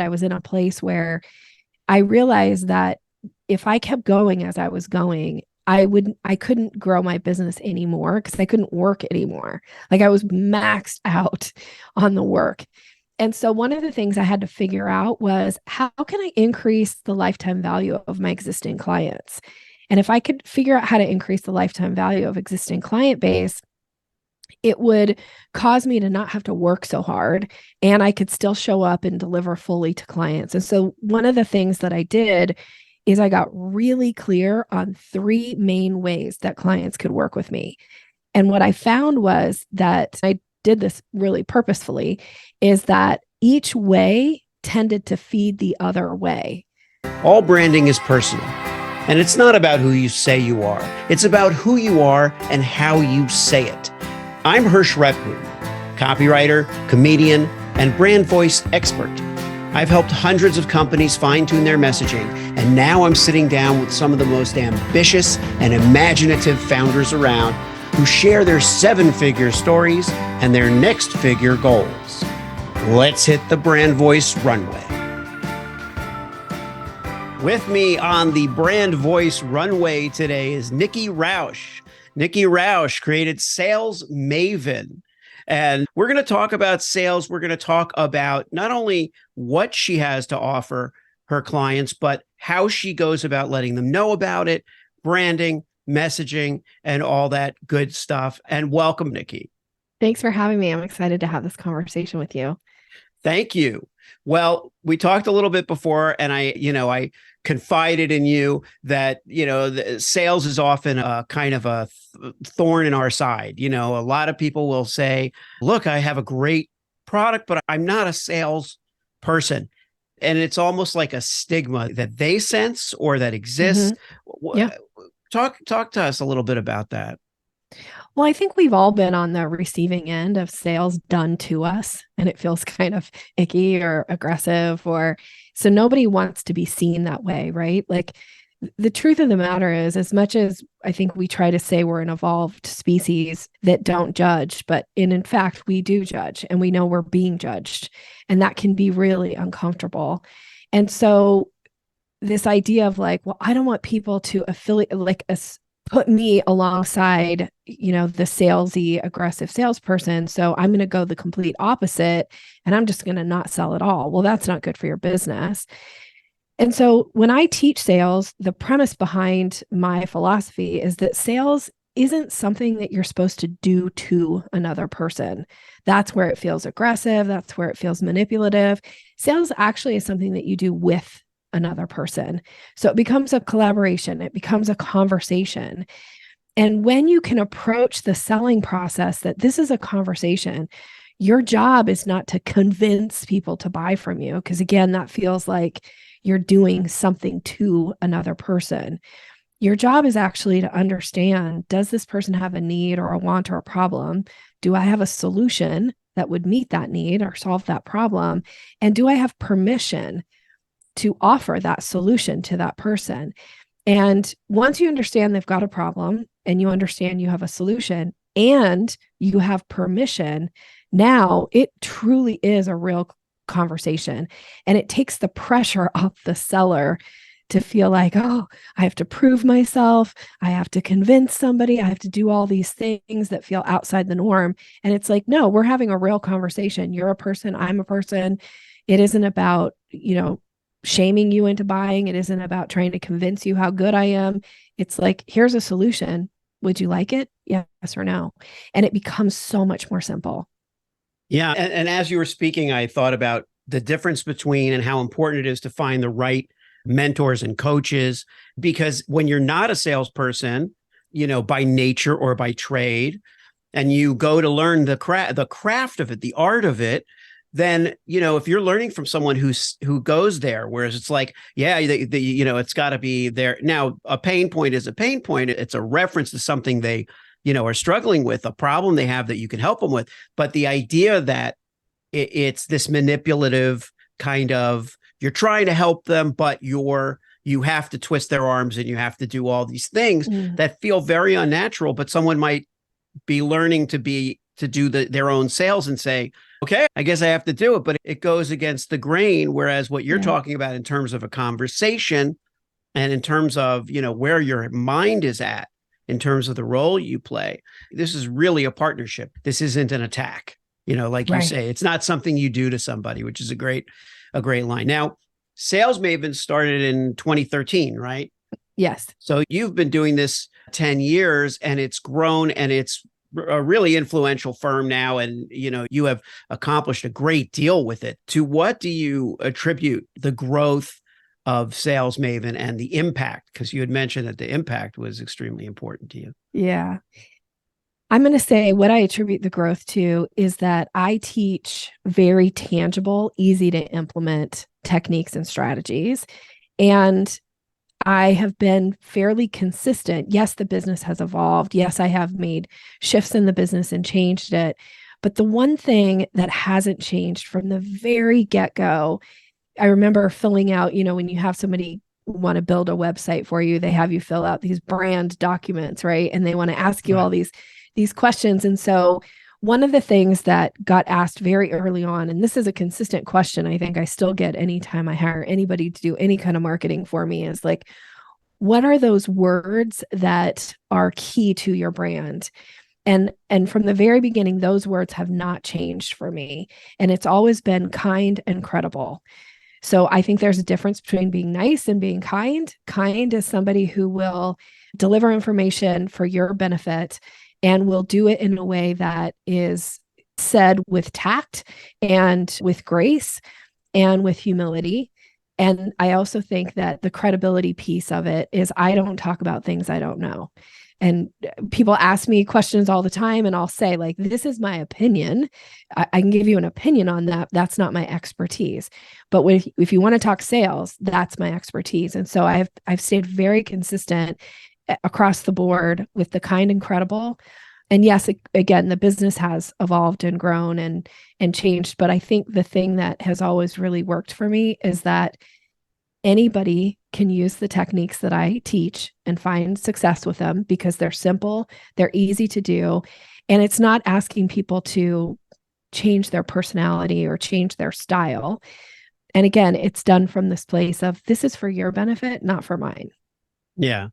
I was in a place where I realized that if I kept going as I was going, I couldn't grow my business anymore because I couldn't work anymore. Like I was maxed out on the work. And so one of the things I had to figure out was how can I increase the lifetime value of my existing clients? And if I could figure out how to increase the lifetime value of existing client base, it would cause me to not have to work so hard and I could still show up and deliver fully to clients. And so one of the things that I did is I got really clear on three main ways that clients could work with me. And what I found was that I did this really purposefully is that each way tended to feed the other way. All branding is personal, and it's not about who you say you are. It's about who you are and how you say it. I'm Hirsch Repwood, copywriter, comedian, and brand voice expert. I've helped hundreds of companies fine-tune their messaging, and now I'm sitting down with some of the most ambitious and imaginative founders around who share their seven-figure stories and their next-figure goals. Let's hit the brand voice runway. With me on the brand voice runway today is Nikki Rausch. Nikki Rausch created Sales Maven. And we're going to talk about sales. We're going to talk about not only what she has to offer her clients, but how she goes about letting them know about it, branding, messaging, and all that good stuff. And welcome, Nikki. Thanks for having me. I'm excited to have this conversation with you. Thank you. Well, we talked a little bit before, and I confided in you that, the sales is often a kind of a thorn in our side. A lot of people will say, look, I have a great product, but I'm not a sales person. And it's almost like a stigma that they sense or that exists. Mm-hmm. Yeah. Talk to us a little bit about that. Well, I think we've all been on the receiving end of sales done to us, and it feels kind of icky or aggressive, so nobody wants to be seen that way, right? Like the truth of the matter is, as much as I think we try to say we're an evolved species that don't judge, but in fact, we do judge and we know we're being judged, and that can be really uncomfortable. And so this idea of like, well, I don't want people to affiliate like us. Put me alongside, the salesy, aggressive salesperson. So I'm going to go the complete opposite and I'm just going to not sell at all. Well, that's not good for your business. And so when I teach sales, the premise behind my philosophy is that sales isn't something that you're supposed to do to another person. That's where it feels aggressive. That's where it feels manipulative. Sales actually is something that you do with another person. So it becomes a collaboration. It becomes a conversation. And when you can approach the selling process that this is a conversation, your job is not to convince people to buy from you, because again, that feels like you're doing something to another person. Your job is actually to understand, does this person have a need or a want or a problem? Do I have a solution that would meet that need or solve that problem? And do I have permission to offer that solution to that person? And once you understand they've got a problem and you understand you have a solution and you have permission, now it truly is a real conversation. And it takes the pressure off the seller to feel like, oh, I have to prove myself. I have to convince somebody. I have to do all these things that feel outside the norm. And it's like, no, we're having a real conversation. You're a person. I'm a person. It isn't about, shaming you into buying. It isn't about trying to convince you how good I am. It's like, here's a solution. Would you like it? Yes or no? And it becomes so much more simple. Yeah. And as you were speaking, I thought about the difference between and how important it is to find the right mentors and coaches, because when you're not a salesperson, by nature or by trade, and you go to learn the craft of it, the art of it, then, if you're learning from someone who goes there, whereas it's like, yeah, it's got to be there. Now, a pain point is a pain point. It's a reference to something they, are struggling with, a problem they have that you can help them with. But the idea that it's this manipulative kind of, you're trying to help them, but you have to twist their arms and you have to do all these things that feel very unnatural, but someone might be learning to be to do their own sales and say, okay, I guess I have to do it, but it goes against the grain. Whereas what you're talking about in terms of a conversation and in terms of, where your mind is at, in terms of the role you play, this is really a partnership. This isn't an attack. Like you say, it's not something you do to somebody, which is a great line. Now, Sales Maven started in 2013, right? Yes. So you've been doing this 10 years and it's grown, and it's a really influential firm now. And, you have accomplished a great deal with it. To what do you attribute the growth of Sales Maven and the impact? Because you had mentioned that the impact was extremely important to you. Yeah. I'm going to say what I attribute the growth to is that I teach very tangible, easy to implement techniques and strategies. And I have been fairly consistent. Yes, the business has evolved. Yes, I have made shifts in the business and changed it. But the one thing that hasn't changed from the very get-go, I remember filling out, when you have somebody want to build a website for you, they have you fill out these brand documents, right? And they want to ask you all these questions. And so one of the things that got asked very early on, and this is a consistent question I think I still get anytime I hire anybody to do any kind of marketing for me, is like, what are those words that are key to your brand? And from the very beginning, those words have not changed for me. And it's always been kind and credible. So I think there's a difference between being nice and being kind. Kind is somebody who will deliver information for your benefit and will do it in a way that is said with tact and with grace and with humility. And I also think that the credibility piece of it is I don't talk about things I don't know. And people ask me questions all the time, and I'll say, like, this is my opinion. I can give you an opinion on that. That's not my expertise. But if you want to talk sales, that's my expertise. And so I've stayed very consistent across the board with the kind and credible. And yes, again, the business has evolved and grown and changed. But I think the thing that has always really worked for me is that anybody can use the techniques that I teach and find success with them because they're simple, they're easy to do. And it's not asking people to change their personality or change their style. And again, it's done from this place of, this is for your benefit, not for mine. Yeah.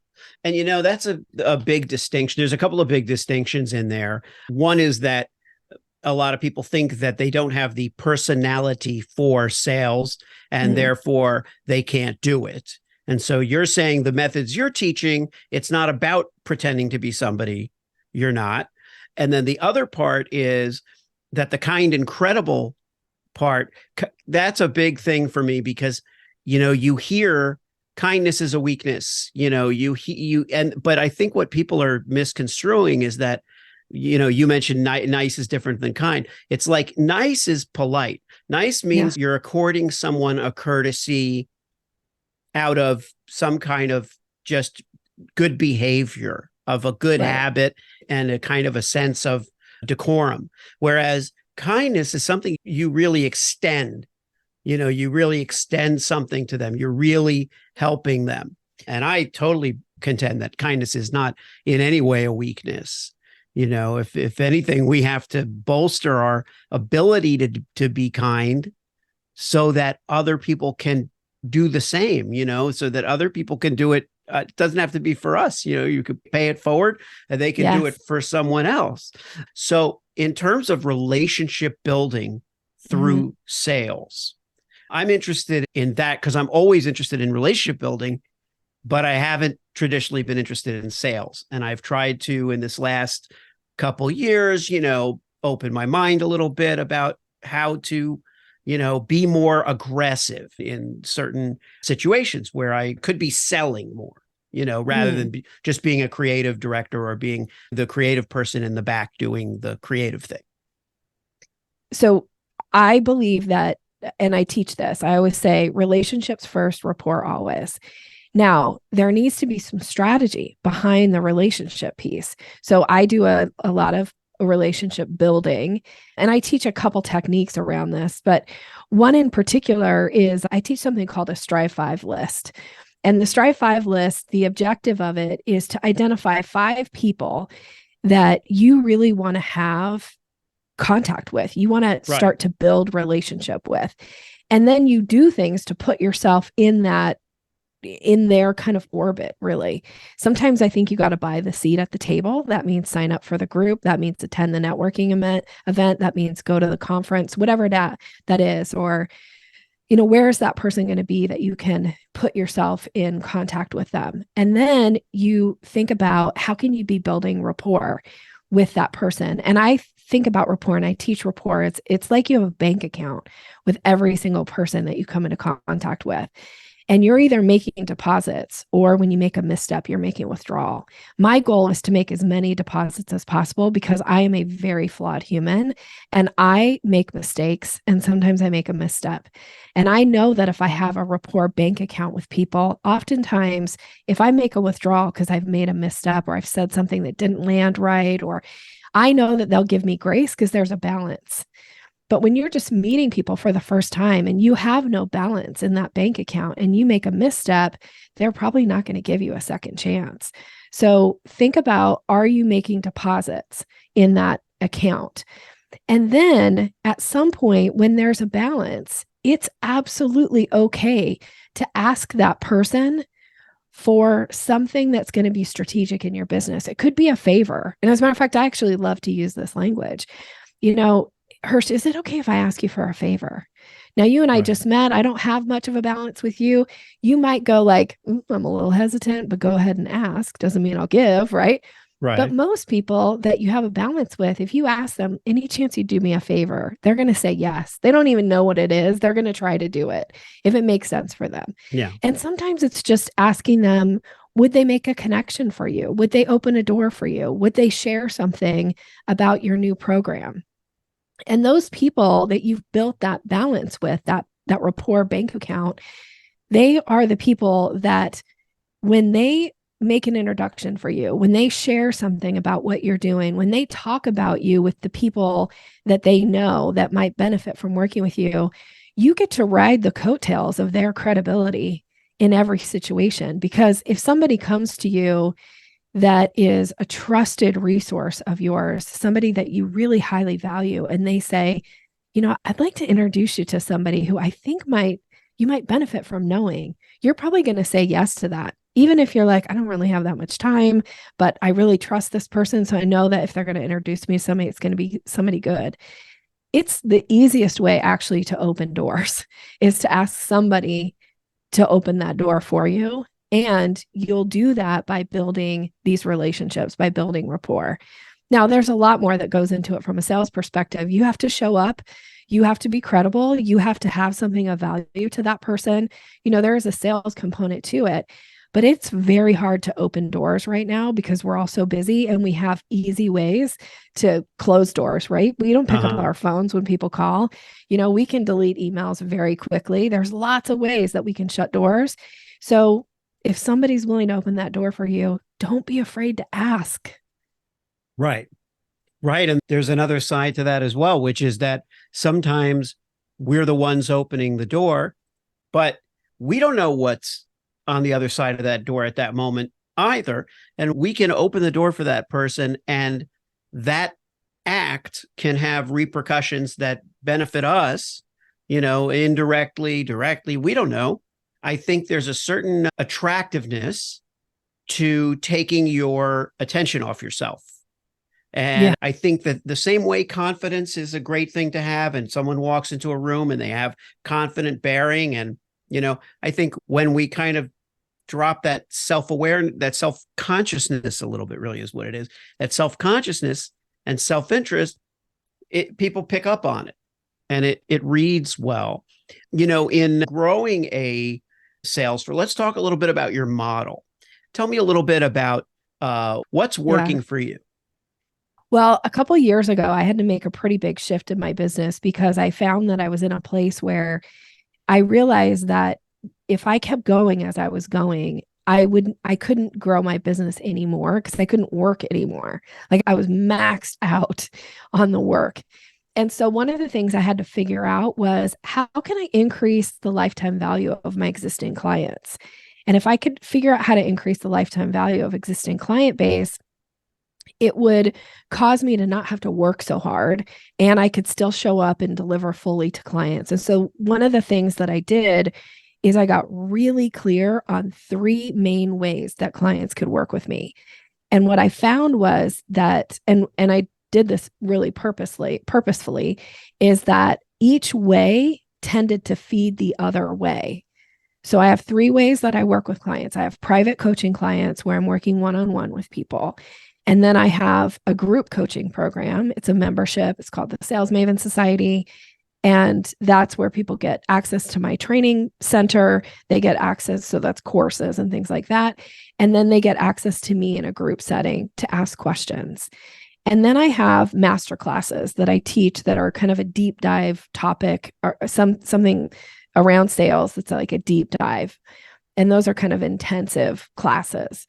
And, that's a big distinction. There's a couple of big distinctions in there. One is that a lot of people think that they don't have the personality for sales and therefore they can't do it. And so you're saying the methods you're teaching, it's not about pretending to be somebody you're not. And then the other part is that the kind and credible part, that's a big thing for me because, you hear kindness is a weakness, but I think what people are misconstruing is that, you mentioned nice is different than kind. It's like nice is polite. Nice means you're according someone a courtesy out of some kind of just good behavior, of a good habit and a kind of a sense of decorum. Whereas kindness is something you really extend. You really extend something to them. You're really helping them. And I totally contend that kindness is not in any way a weakness. If anything, we have to bolster our ability to be kind so that other people can do the same, so that other people can do it. It doesn't have to be for us. You could pay it forward and they can do it for someone else. So in terms of relationship building through sales, I'm interested in that because I'm always interested in relationship building, but I haven't traditionally been interested in sales. And I've tried to, in this last couple years, open my mind a little bit about how to, be more aggressive in certain situations where I could be selling more, rather than just being a creative director or being the creative person in the back doing the creative thing. So I believe that, and I teach this, I always say relationships first, rapport always. Now, there needs to be some strategy behind the relationship piece. So I do a lot of relationship building, and I teach a couple techniques around this, but one in particular is I teach something called a Strive 5 list. And the Strive 5 list, the objective of it is to identify 5 people that you really want to have contact with, you want to Right. start to build relationship with. And then you do things to put yourself in their kind of orbit, really. Sometimes I think you got to buy the seat at the table. That means sign up for the group. That means attend the networking event. That means go to the conference, whatever that is. Or, where is that person going to be that you can put yourself in contact with them? And then you think about how can you be building rapport with that person? And I think about rapport and I teach rapport. It's like you have a bank account with every single person that you come into contact with. And you're either making deposits or when you make a misstep, you're making a withdrawal. My goal is to make as many deposits as possible because I am a very flawed human and I make mistakes and sometimes I make a misstep. And I know that if I have a rapport bank account with people, oftentimes if I make a withdrawal because I've made a misstep or I've said something that didn't land right, or I know that they'll give me grace because there's a balance. But when you're just meeting people for the first time and you have no balance in that bank account and you make a misstep, they're probably not going to give you a second chance. So think about, are you making deposits in that account? And then at some point when there's a balance, it's absolutely okay to ask that person for something that's going to be strategic in your business. It could be a favor. And as a matter of fact, I actually love to use this language. Hirsch, is it okay if I ask you for a favor? Now, you and I just met. I don't have much of a balance with you. You might go like, I'm a little hesitant, but go ahead and ask. Doesn't mean I'll give, right? Right. But most people that you have a balance with, if you ask them, any chance you do me a favor, they're going to say yes. They don't even know what it is. They're going to try to do it if it makes sense for them. Yeah. And sometimes it's just asking them, would they make a connection for you? Would they open a door for you? Would they share something about your new program? And those people that you've built that balance with, that rapport bank account, they are the people that when they make an introduction for you, when they share something about what you're doing, when they talk about you with the people that they know that might benefit from working with you, you get to ride the coattails of their credibility in every situation. Because if somebody comes to you that is a trusted resource of yours, somebody that you really highly value, and they say, I'd like to introduce you to somebody who I think you might benefit from knowing, you're probably going to say yes to that. Even if you're like, I don't really have that much time, but I really trust this person. So I know that if they're going to introduce me to somebody, it's going to be somebody good. It's the easiest way actually to open doors is to ask somebody to open that door for you. And you'll do that by building these relationships, by building rapport. Now, there's a lot more that goes into it from a sales perspective. You have to show up. You have to be credible. You have to have something of value to that person. There is a sales component to it, but it's very hard to open doors right now because we're all so busy and we have easy ways to close doors, right? We don't pick up our phones when people call. We can delete emails very quickly. There's lots of ways that we can shut doors. So if somebody's willing to open that door for you, don't be afraid to ask. Right. Right. And there's another side to that as well, which is that sometimes we're the ones opening the door, but we don't know what's on the other side of that door at that moment either. And we can open the door for that person, and that act can have repercussions that benefit us, indirectly, directly. We don't know. I think there's a certain attractiveness to taking your attention off yourself. And I think that the same way confidence is a great thing to have, and someone walks into a room and they have confident bearing. And, I think when we kind of drop that self-awareness, that self-consciousness a little bit really is what it is, that self-consciousness and self-interest, people pick up on it and it reads well. In growing a sales for, let's talk a little bit about your model. Tell me a little bit about what's working for you. Well, a couple of years ago, I had to make a pretty big shift in my business because I found that I was in a place where I realized that if I kept going as I was going, I couldn't grow my business anymore because I couldn't work anymore. Like I was maxed out on the work. And so one of the things I had to figure out was, how can I increase the lifetime value of my existing clients? And if I could figure out how to increase the lifetime value of existing client base, it would cause me to not have to work so hard, and I could still show up and deliver fully to clients. And so one of the things that I did is I got really clear on three main ways that clients could work with me. And what I found was that, and I did this really purposefully, is that each way tended to feed the other way. So I have three ways that I work with clients. I have private coaching clients where I'm working one-on-one with people. And then I have a group coaching program. It's a membership. It's called the Sales Maven Society. And that's where people get access to my training center. They get access, so that's courses and things like that. And then they get access to me in a group setting to ask questions. And then I have master classes that I teach that are kind of a deep dive topic, or something around sales that's like a deep dive. And those are kind of intensive classes.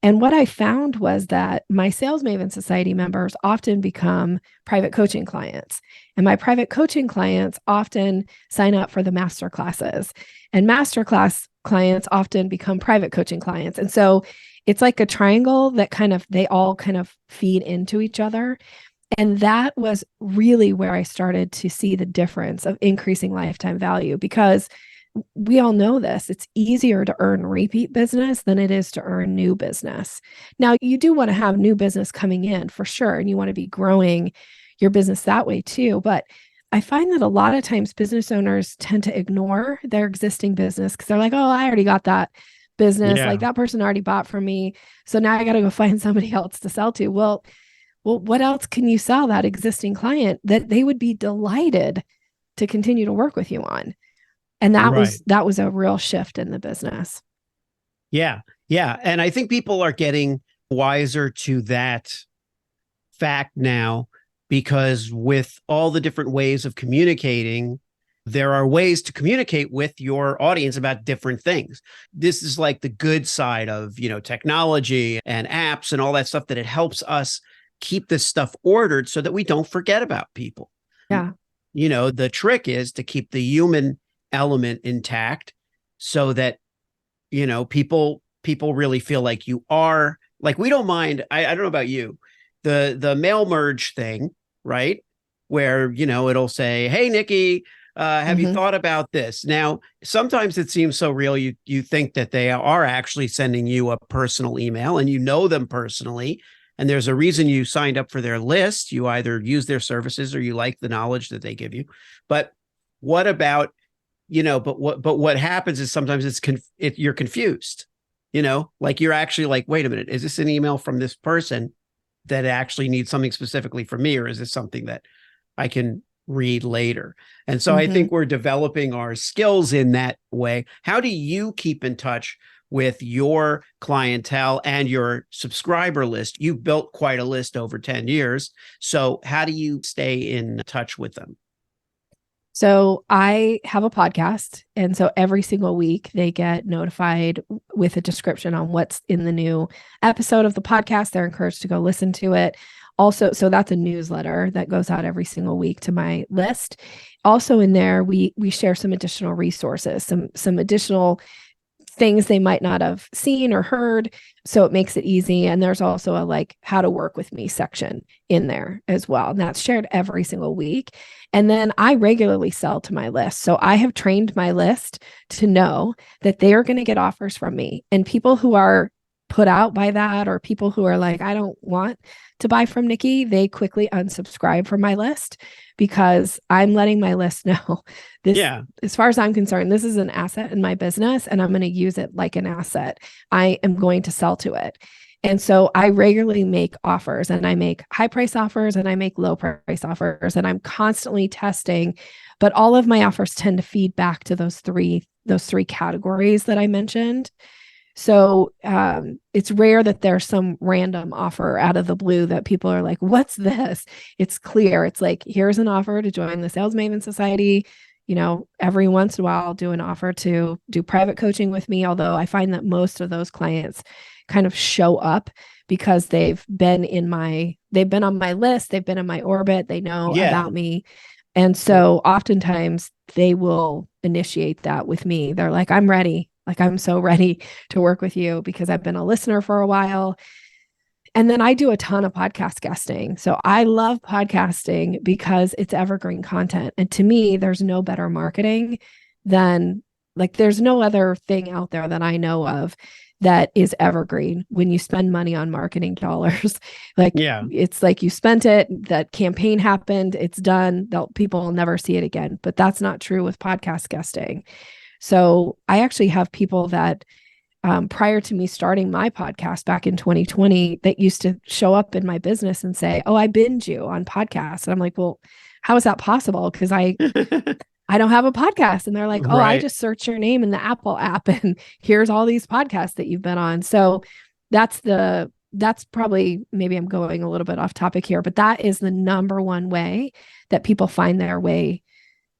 And what I found was that my Sales Maven Society members often become private coaching clients. And my private coaching clients often sign up for the master classes. And masterclass clients often become private coaching clients. And so it's like a triangle that they all kind of feed into each other. And that was really where I started to see the difference of increasing lifetime value, because we all know this. It's easier to earn repeat business than it is to earn new business. Now, you do want to have new business coming in for sure, and you want to be growing your business that way too. But I find that a lot of times business owners tend to ignore their existing business because they're like, oh, I already got that business. Yeah. Like that person already bought from me. So now I got to go find somebody else to sell to. Well, what else can you sell that existing client that they would be delighted to continue to work with you on? And that was a real shift in the business. Yeah. Yeah. And I think people are getting wiser to that fact now, because with all the different ways of communicating, there are ways to communicate with your audience about different things. This is like the good side of, technology and apps and all that stuff, that it helps us keep this stuff ordered so that we don't forget about people. Yeah. The trick is to keep the human element intact so that, people really feel like you are, like, we don't mind. I don't know about you, the mail merge thing, right? Where, it'll say, hey, Nikki, have you thought about this? Now, sometimes it seems so real. You think that they are actually sending you a personal email and you know them personally. And there's a reason you signed up for their list. You either use their services or you like the knowledge that they give you. But what about, but what happens is sometimes you're confused, like you're actually like, wait a minute, is this an email from this person that actually needs something specifically from me? Or is this something that I can read later? And so I think we're developing our skills in that way. How do you keep in touch with your clientele and your subscriber list? You've built quite a list over 10 years. So how do you stay in touch with them? So I have a podcast. And so every single week they get notified with a description on what's in the new episode of the podcast. They're encouraged to go listen to it. Also, so that's a newsletter that goes out every single week to my list. Also in there, we share some additional resources, some additional things they might not have seen or heard. So it makes it easy. And there's also a like how to work with me section in there as well. And that's shared every single week. And then I regularly sell to my list. So I have trained my list to know that they are going to get offers from me. And people who are put out by that, or people who are like, I don't want to buy from Nikki, they quickly unsubscribe from my list, because I'm letting my list know this, as far as I'm concerned, this is an asset in my business and I'm going to use it like an asset. I am going to sell to it. And so I regularly make offers, and I make high price offers and I make low price offers, and I'm constantly testing, but all of my offers tend to feed back to those three categories that I mentioned. So it's rare that there's some random offer out of the blue that people are like, what's this? It's clear. It's like, here's an offer to join the Sales Maven Society. Every once in a while I'll do an offer to do private coaching with me. Although I find that most of those clients kind of show up because they've been on my list. They've been in my orbit. They know about me. And so oftentimes they will initiate that with me. They're like, I'm ready. Like, I'm so ready to work with you because I've been a listener for a while. And then I do a ton of podcast guesting. So I love podcasting because it's evergreen content. And to me, there's no better marketing than like, there's no other thing out there that I know of that is evergreen when you spend money on marketing dollars. Like, it's like you spent it, that campaign happened, it's done, people will never see it again. But that's not true with podcast guesting. So I actually have people that prior to me starting my podcast back in 2020 that used to show up in my business and say, "Oh, I binge you on podcasts." And I'm like, "Well, how is that possible? Because I don't have a podcast." And they're like, "Oh, I just search your name in the Apple app and here's all these podcasts that you've been on." So that's probably, maybe I'm going a little bit off topic here, but that is the number one way that people find their way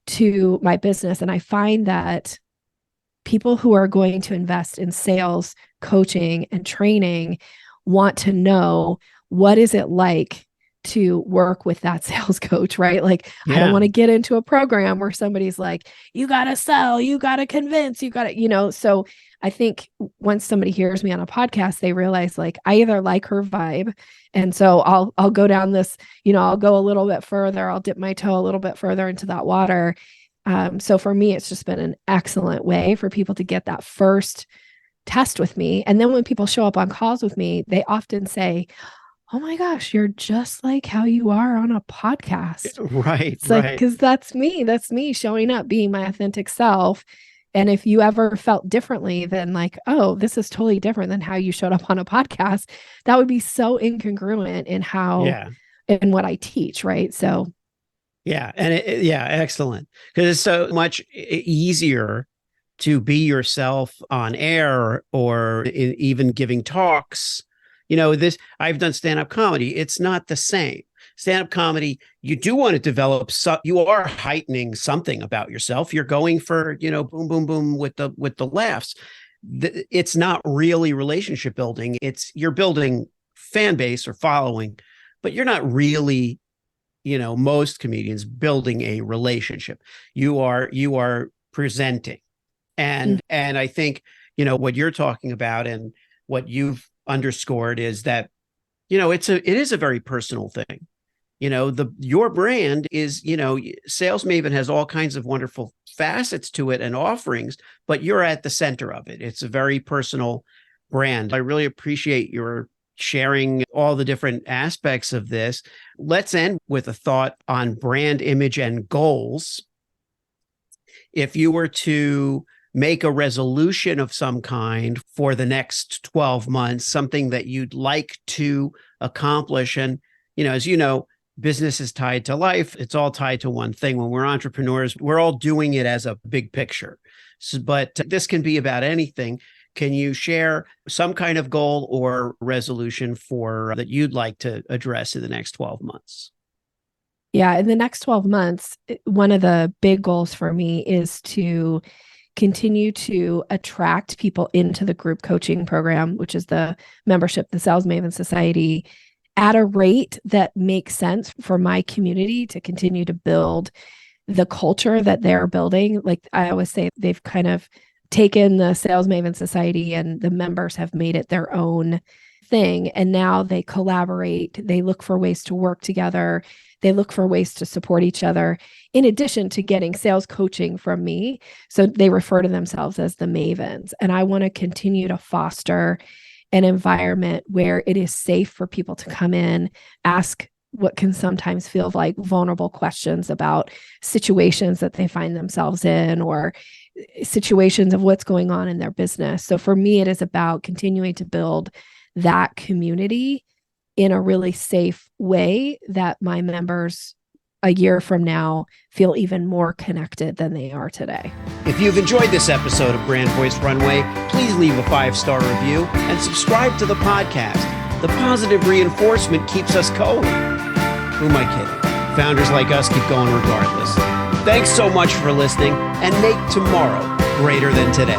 to my business. And I find that people who are going to invest in sales, coaching, and training want to know, what is it like to work with that sales coach, right? Like, I don't want to get into a program where somebody's like, you got to sell, you got to convince, you got to, so I think once somebody hears me on a podcast, they realize like, I either like her vibe. And so I'll go down this, I'll go a little bit further, I'll dip my toe a little bit further into that water. So for me, it's just been an excellent way for people to get that first test with me. And then when people show up on calls with me, they often say, "Oh my gosh, you're just like how you are on a podcast." Right. It's like, because that's me showing up, being my authentic self. And if you ever felt differently than like, "Oh, this is totally different than how you showed up on a podcast," that would be so incongruent in in what I teach. Right. So yeah. And excellent. Because it's so much easier to be yourself on air or even giving talks. I've done stand-up comedy. It's not the same. Stand-up comedy, you do want to develop, you are heightening something about yourself. You're going for, boom, boom, boom with the laughs. It's not really relationship building. You're building fan base or following, but you're not really, most comedians building a relationship. You are presenting. And I think, what you're talking about and what you've underscored is that, it is a very personal thing. Your brand is, Sales Maven has all kinds of wonderful facets to it and offerings, but you're at the center of it. It's a very personal brand. I really appreciate your sharing all the different aspects of this. Let's end with a thought on brand image and goals. If you were to make a resolution of some kind for the next 12 months, something that you'd like to accomplish. And, as you know, business is tied to life. It's all tied to one thing. When we're entrepreneurs, we're all doing it as a big picture. But this can be about anything. Can you share some kind of goal or resolution that you'd like to address in the next 12 months? Yeah, in the next 12 months, one of the big goals for me is to continue to attract people into the group coaching program, which is the membership, the Sales Maven Society, at a rate that makes sense for my community to continue to build the culture that they're building. Like I always say, they've kind of taken the Sales Maven Society and the members have made it their own thing. And now they collaborate. They look for ways to work together. They look for ways to support each other, in addition to getting sales coaching from me. So they refer to themselves as the Mavens. And I want to continue to foster an environment where it is safe for people to come in, ask what can sometimes feel like vulnerable questions about situations that they find themselves in or situations of what's going on in their business. So for me, it is about continuing to build that community in a really safe way that my members a year from now feel even more connected than they are today. If you've enjoyed this episode of Brand Voice Runway, please leave a 5-star review and subscribe to the podcast. The positive reinforcement keeps us going. Who am I kidding? Founders like us keep going regardless. Thanks so much for listening, and make tomorrow greater than today.